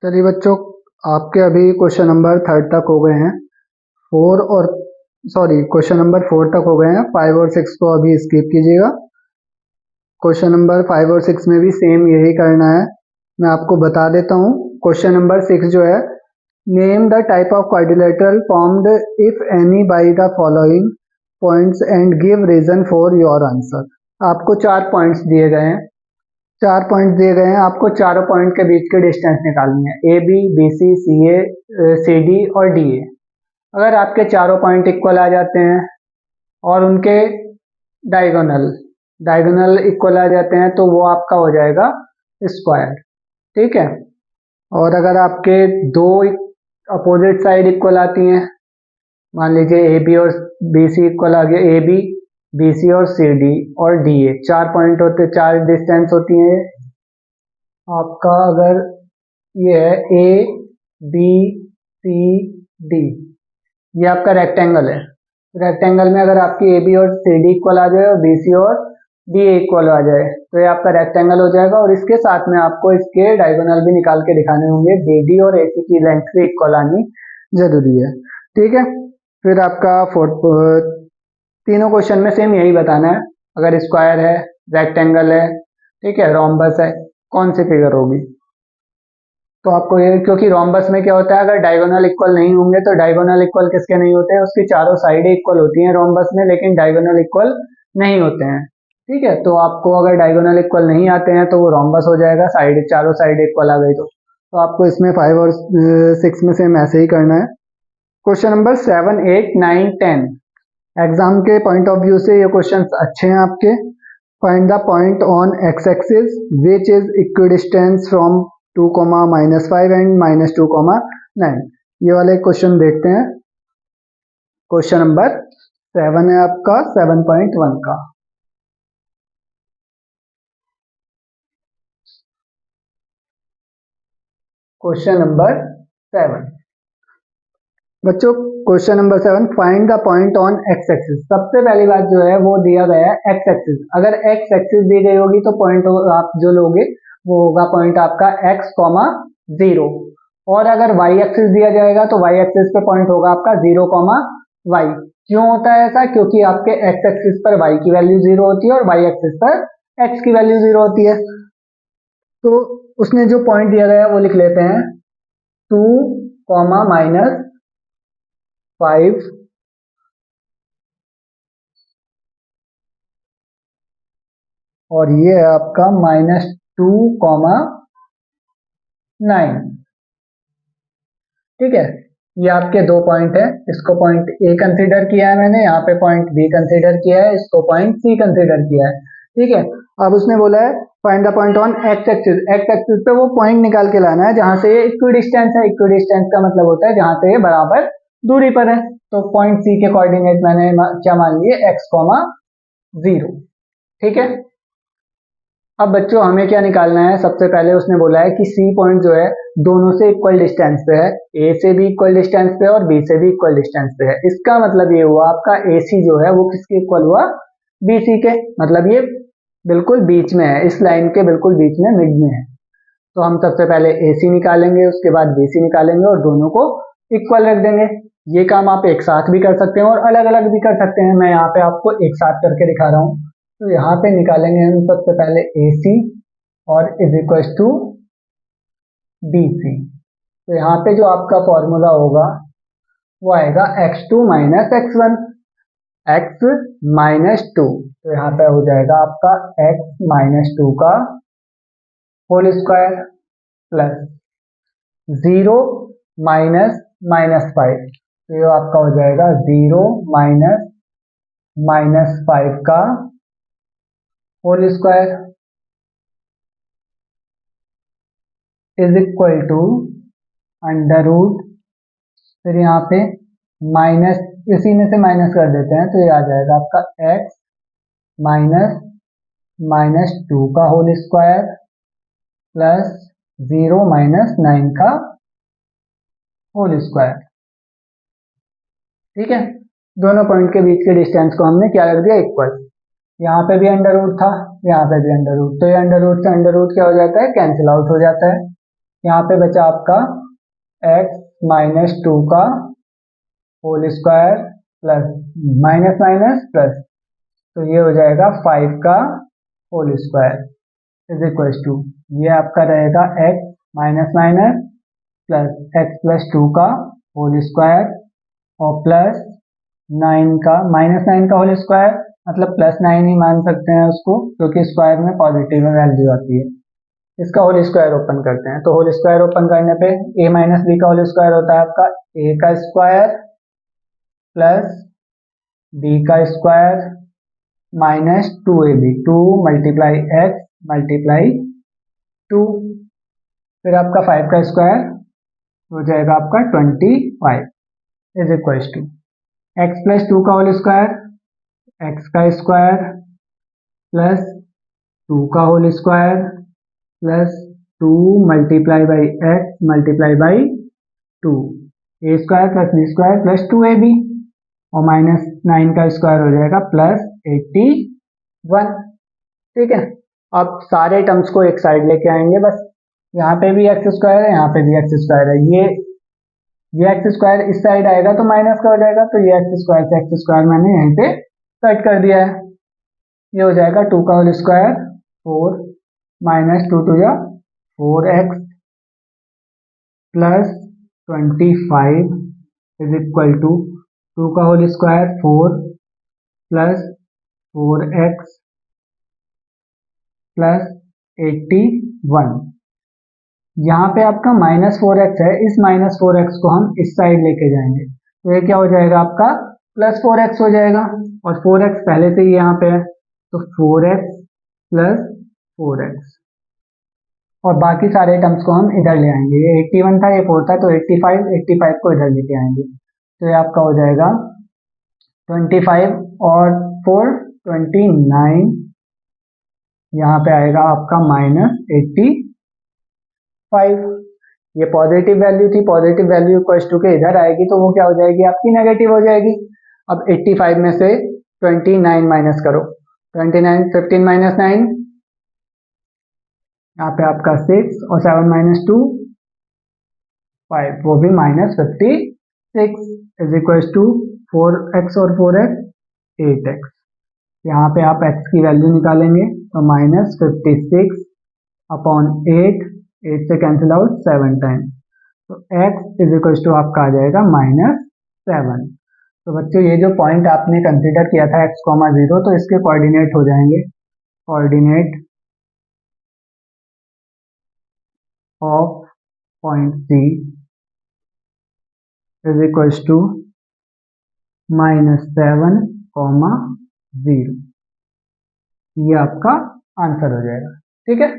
चलिए बच्चों, आपके अभी क्वेश्चन नंबर थर्ड तक हो गए हैं। क्वेश्चन नंबर फोर तक हो गए हैं। 5 और 6 को अभी स्किप कीजिएगा। क्वेश्चन नंबर 5 और 6 में भी सेम यही करना है। मैं आपको बता देता हूँ। क्वेश्चन नंबर 6 जो है, name the type of quadrilateral formed if any by the following points and give reason for your answer. आपको 4 पॉइंट्स दिए गए हैं। 4 पॉइंट दिए गए हैं, आपको चारों पॉइंट के बीच की डिस्टेंस निकालनी है। A B, B C, C A, C D और डी ए। अगर आपके चारों पॉइंट इक्वल आ जाते हैं और उनके डायगोनल इक्वल आ जाते हैं तो वो आपका हो जाएगा स्क्वायर। ठीक है। और अगर आपके दो अपोजिट साइड इक्वल आती हैं, मान लीजिए ए बी और बी सी इक्वल आ गया, ए बी, बी सी और सी डी और डी ए, 4 पॉइंट होते, 4 डिस्टेंस होती हैं। आपका अगर ये है ए बी सी डी, ये आपका रेक्टेंगल है। रेक्टेंगल में अगर आपकी ए बी और सी डी इक्वल आ जाए और बी सी और डी ए इक्वल आ जाए तो ये आपका रेक्टेंगल हो जाएगा। और इसके साथ में आपको इसके डायगोनल भी निकाल के दिखाने होंगे। बी डी और ए सी की लेंथ भी इक्वल आनी जरूरी है। ठीक है। फिर आपका तीनों क्वेश्चन में सेम यही बताना है। अगर स्क्वायर है, रेक्टेंगल है, ठीक है, रोम्बस है, कौन सी फिगर होगी। तो आपको ये, क्योंकि रोम्बस में क्या होता है, अगर डायगोनल इक्वल नहीं होंगे तो डायगोनल इक्वल किसके नहीं होते हैं, उसकी चारों साइडें इक्वल होती हैं रोम्बस में, लेकिन डायगोनल इक्वल नहीं होते हैं। ठीक है। तो आपको अगर डायगोनल इक्वल नहीं आते हैं तो वो रोम्बस हो जाएगा, चारों साइड इक्वल आ गई तो आपको इसमें 5 और 6 में सेम ऐसे ही करना है। क्वेश्चन नंबर 7, 8, 9, 10 एग्जाम के पॉइंट ऑफ व्यू से ये क्वेश्चन अच्छे हैं आपके। Find the point on x axis which is equidistance from 2, -5 and -2, 9। ये वाले क्वेश्चन देखते हैं। क्वेश्चन नंबर 7 है आपका 7.1 का। क्वेश्चन नंबर 7 बच्चों, question number 7, find the point on x axis. सबसे पहली बात जो है वो दिया गया है एक्स एक्सिस। अगर एक्स एक्सिस दी गई होगी तो पॉइंट आप जो लोगे वो होगा पॉइंट आपका x, 0। और अगर y एक्सिस दिया जाएगा तो y एक्सिस पे पॉइंट होगा आपका 0, y। क्यों होता है ऐसा? क्योंकि आपके x एक्सिस पर y की वैल्यू 0 होती है और y एक्सिस पर x की वैल्यू 0 होती है। तो उसने जो पॉइंट दिया गया है वो लिख लेते हैं 2, -5 और ये है आपका -2, 9। ठीक है। ये आपके दो पॉइंट है। इसको पॉइंट ए कंसीडर किया है मैंने, यहाँ पे पॉइंट बी कंसीडर किया है, इसको पॉइंट सी कंसीडर किया है। ठीक है। अब उसने बोला है find the point on x axis. X axis पे वो पॉइंट निकाल के लाना है जहां से ये इक्विडिस्टेंस है। इक्विडिस्टेंस का मतलब होता है जहां से ये बराबर दूरी पर है। तो पॉइंट सी के कोऑर्डिनेट मैंने क्या मान लिए, x, 0। ठीक है। अब बच्चों हमें क्या निकालना है, सबसे पहले उसने बोला है कि सी पॉइंट जो है दोनों से इक्वल डिस्टेंस पे है। ए से भी इक्वल डिस्टेंस पे और बी से भी इक्वल डिस्टेंस पे है। इसका मतलब ये हुआ आपका ए सी जो है वो किसके इक्वल हुआ, बी सी के। मतलब ये बिल्कुल बीच में है, इस लाइन के बिल्कुल बीच में, मिड में है। तो हम सबसे पहले ए सी निकालेंगे, उसके बाद बी सी निकालेंगे और दोनों को इक्वल रख देंगे। ये काम आप एक साथ भी कर सकते हैं और अलग अलग भी कर सकते हैं। मैं यहाँ पे आपको एक साथ करके दिखा रहा हूँ। तो यहाँ पे निकालेंगे हम सबसे पहले ए सी और is equal to B C. तो यहाँ पे जो आपका फॉर्मूला होगा वो आएगा x2 - x1, x -2। तो यहाँ पे हो जाएगा आपका x -2 का होल स्क्वायर प्लस 0 -5। तो ये आपका हो जाएगा 0 -5 का whole square is equal to under root, फिर यहाँ पे माइनस, इसी में से माइनस कर देते हैं तो ये आ जाएगा आपका x -2 का होल स्क्वायर प्लस 0 -9 का होल स्क्वायर। ठीक है। दोनों पॉइंट के बीच के डिस्टेंस को हमने क्या रख दिया, इक्वल। यहाँ पे भी अंडर रूट था, यहाँ पे भी अंडर रूट, तो ये अंडर रूट से अंडर रूट क्या हो जाता है, कैंसिल आउट हो जाता है। यहाँ पे बचा आपका x माइनस 2 का whole square plus minus minus plus, तो ये हो जाएगा 5 का whole square is equal to, ये आपका रहेगा x minus minus plus x plus 2 का होल स्क्वायर और प्लस 9 का माइनस 9 का होल स्क्वायर, मतलब प्लस 9 ही मान सकते हैं उसको क्योंकि स्क्वायर में पॉजिटिव वैल्यू आती है। इसका होल स्क्वायर ओपन करते हैं, तो होल स्क्वायर ओपन करने पे a माइनस बी का होल स्क्वायर होता है आपका a का स्क्वायर प्लस b का square minus 2ab, 2 multiply x multiply 2, फिर आपका 5 का स्क्वायर हो जाएगा आपका 25 is equal to x plus 2 का होल स्क्वायर, x का स्क्वायर प्लस 2 का whole square plus 2 multiply by x multiply by 2, a square plus b square plus 2ab और माइनस 9 का स्क्वायर हो जाएगा प्लस 81। ठीक है, अब सारे टर्म्स को एक साइड लेके आएंगे, बस यहाँ पे भी एक्स स्क्वायर है, यहाँ पे भी एक्स स्क्वायर है, ये एक्स स्क्वायर इस साइड आएगा तो माइनस का हो जाएगा, तो ये एक्स स्क्वायर से एक्स स्क्वायर मैंने यहीं पे कट कर दिया है। ये हो जाएगा 2 का होल स्क्वायर 4 माइनस 2 टू जा 4x plus 25 is equal to 2 का whole square 4 plus 4x plus 81। यहाँ पे आपका माइनस 4x है, इस माइनस 4x को हम इस साइड लेके जाएंगे, तो ये क्या हो जाएगा आपका प्लस 4x हो जाएगा, और 4x पहले से ही यहाँ पे है, तो 4x प्लस 4x, और बाकी सारे टर्म्स को हम इधर ले आएंगे, ये 81 था, ये 4 था, तो 85 को इधर लेके आएंगे, तो ये आपका हो जाएगा 25 और 4 29, यहाँ पे आएगा आपका माइनस 85। ये पॉजिटिव वैल्यू थी, पॉजिटिव वैल्यू इक्वल टू के इधर आएगी तो वो क्या हो जाएगी आपकी नेगेटिव हो जाएगी। अब 85 में से 29 माइनस करो, 29 15 माइनस 9, यहाँ पे आपका 6 और 7 माइनस 2 5, वो भी minus 56 is equal to 4x और 4x 8x। यहाँ पे आप x की वैल्यू निकालेंगे तो माइनस 56 अपॉन 8 से कैंसिल आउट 7 टाइम्स, तो x इज इक्वल टू आपका आ जाएगा -7। तो बच्चों ये जो पॉइंट आपने कंसीडर किया था x, 0, तो इसके कोऑर्डिनेट हो जाएंगे, coordinate of point C is equal to -7, 0। ये आपका आंसर हो जाएगा। ठीक है।